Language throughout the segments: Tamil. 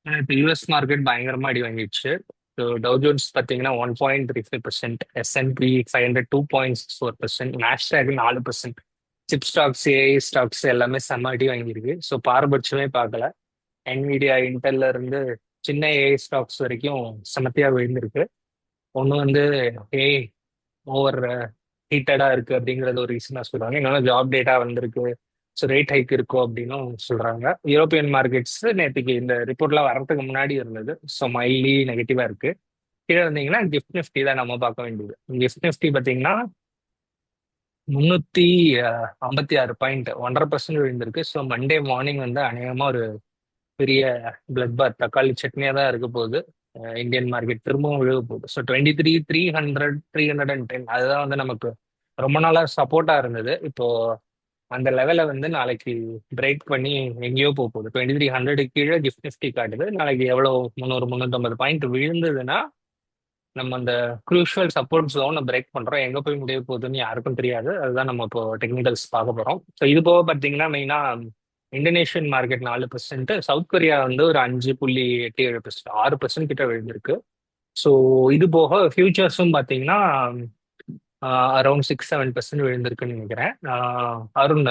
இப்போ யூஎஸ் மார்க்கெட் பயங்கரமா அடி வாங்கிடுச்சு. ஸோ டவ் ஜோன்ஸ் பார்த்தீங்கன்னா 1.35%, SNP 500 2.64%, Nasdaq 4%. Chip stocks, AI stocks எல்லாமே செம்ம அடி வாங்கியிருக்கு. ஸோ பாரபட்சமே பார்க்கல. என்விடியா, இன்டெல்ல இருந்து சின்ன ஏஐ ஸ்டாக்ஸ் வரைக்கும் செமத்தியா விழுந்திருக்கு. ஒன்று வந்து ஏஐ ஓவர் ஹீட்டடா இருக்கு அப்படிங்கறது ஒரு ரீசனா சொல்றாங்க. இன்னொன்று ஜாப் டேட்டா வந்திருக்கு. ஸோ ரேட் ஹைக் இருக்கும் அப்படின்னும் சொல்றாங்க. யூரோப்பியன் மார்க்கெட்ஸ் நேற்றுக்கு இந்த ரிப்போர்ட்லாம் வரதுக்கு முன்னாடி இருந்தது. ஸோ மைல்ட்லி நெகட்டிவா இருக்கு. கீழே இருந்தீங்கன்னா கிஃப்ட் நிஃப்டி தான் நம்ம பார்க்க வேண்டியது. கிஃப்ட் நிஃப்டி பார்த்தீங்கன்னா 356 பாயிண்ட், 1.5% விழுந்திருக்கு. ஸோ மண்டே மார்னிங் வந்து அநேகமா ஒரு பெரிய பிளட் பாத், தக்காளி சட்னியா தான் இருக்க போகுது. இந்தியன் மார்க்கெட் திரும்பவும் விழுக போகுது. ஸோ 23 300 310 அதுதான் வந்து நமக்கு ரொம்ப நாளா சப்போர்ட்டா இருந்தது. இப்போ அந்த லெவலை வந்து நாளைக்கு பிரேக் பண்ணி எங்கேயோ போக போகுது. 2300 கீழே கிஃப்ட் நிஃப்டி காட்டுது. நாளைக்கு எவ்வளோ 300 350 பாயிண்ட் விழுந்ததுன்னா நம்ம அந்த குரூஷியல் சப்போர்ட் ஜோனை பிரேக் பண்றோம். எங்க போய் முடிய போகுதுன்னு யாருக்கும் தெரியாது. அதுதான் நம்ம இப்போ டெக்னிக்கல்ஸ் பார்க்க போறோம். ஸோ இது போக பார்த்தீங்கன்னா மெயினா இந்தோனேஷியன் மார்க்கெட் 4%, சவுத் கொரியா வந்து ஒரு 5.87%, 6% கிட்ட விழுந்திருக்கு. ஸோ இது போக ஃபியூச்சர்ஸும் பார்த்தீங்கன்னா அரௌண்ட் 6 7% விழுந்திருக்குன்னு நினைக்கிறேன். அருண்,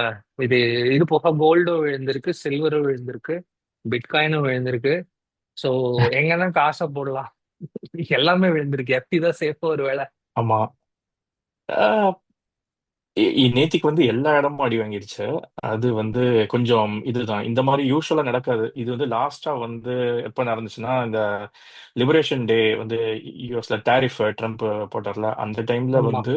இது இது போக கோல்டும் விழுந்திருக்கு, சில்வரும் விழுந்திருக்கு, பிட்காயினும் விழுந்திருக்கு. ஸோ எங்க தான் காசை போடலாம்? எல்லாமே விழுந்திருக்கு. எஃப்டி தான் சேஃபா ஒரு வேளை. ஆமா. நேத்திக்கு வந்து எல்லா இடமும் அடி வாங்கிருச்சு. அது வந்து கொஞ்சம் இதுதான், இந்த மாதிரி யூஸ்வலா நடக்காது. இது வந்து லாஸ்டா வந்து எப்ப நடந்துச்சுன்னா, இந்த லிபரேஷன் டே வந்து யூஎஸ்ல டாரிஃப் ட்ரம்ப் போட்டார்ல, அந்த டைம்ல ஆமா, வந்து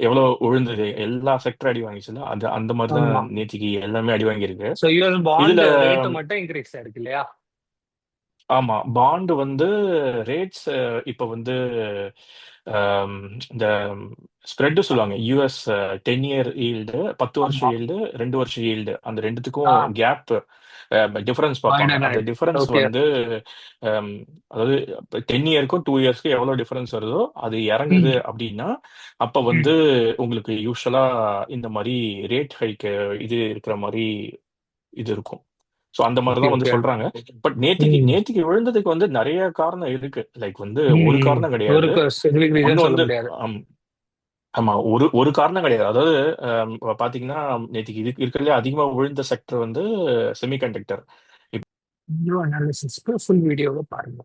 எவ்வளவு விழுந்தது, எல்லா செக்டர் அடி வாங்கிச்சுல, அது அந்த மாதிரி தான் ஆமா. நேத்திக்கு எல்லாமே அடி வாங்கியிருக்கு. ஸோ யூஎஸ் இதுல பாண்ட் ரேட்டு மட்டும் இன்க்ரீஸ் ஆயிருக்கு இல்லையா? ஆமா, பாண்ட் வந்து ரேட்ஸ் இப்ப வந்து ஆம், இந்த ஸ்ப்ரெட் சொல்லுவாங்க, யூஎஸ் 10 இயர் ஈல்டு, 10 வருஷம் ஆமா. ஈல்டு, 2 வருஷம் ஈல்டு, அந்த ரெண்டுத்துக்கும் ஆ, கேப் டிஃபரன்ஸ் பார்ப்பாங்க. வைடன் அந்த ஆயிருக்கு. Difference okay. வந்து ஆம், அதாவது 10 இயருக்கும் 2 இயர்ஸ்க்கும் எவ்வளவு டிஃபரன்ஸ் வருதோ அது இறங்குது ம், அப்படின்னா, அப்ப வந்து ம். உங்களுக்கு யூஸ்வலா இந்த மாதிரி ரேட் ஹைக் இது இருக்கிற மாதிரி இது இருக்கும். ஸோ அந்த மாதிரி ஓகே, தான் வந்து ஓகே. சொல்றாங்க. பட் நேத்திக்கு ம், நேத்திக்கு விழுந்ததுக்கு வந்து நிறைய காரணம் இருக்கு. லைக் வந்து ம், ஒரு ம். காரணம் கிடையாது. ஒரு ஸ்பெசிபிக் ஒண்ணு ரீசன் சொல்ல வந்து முடியாது. ஆம், ஆமா, ஒரு ஒரு காரணம் கிடையாது. அதாவது பாத்தீங்கன்னா, நேத்திக்கு இது இருக்கிறதுல அதிகமா விழுந்த செக்டர் வந்து செமிகண்டக்டர். வீடியோ அனாலிசிஸ்க்கு ஃபுல் வீடியோவை பாருங்க.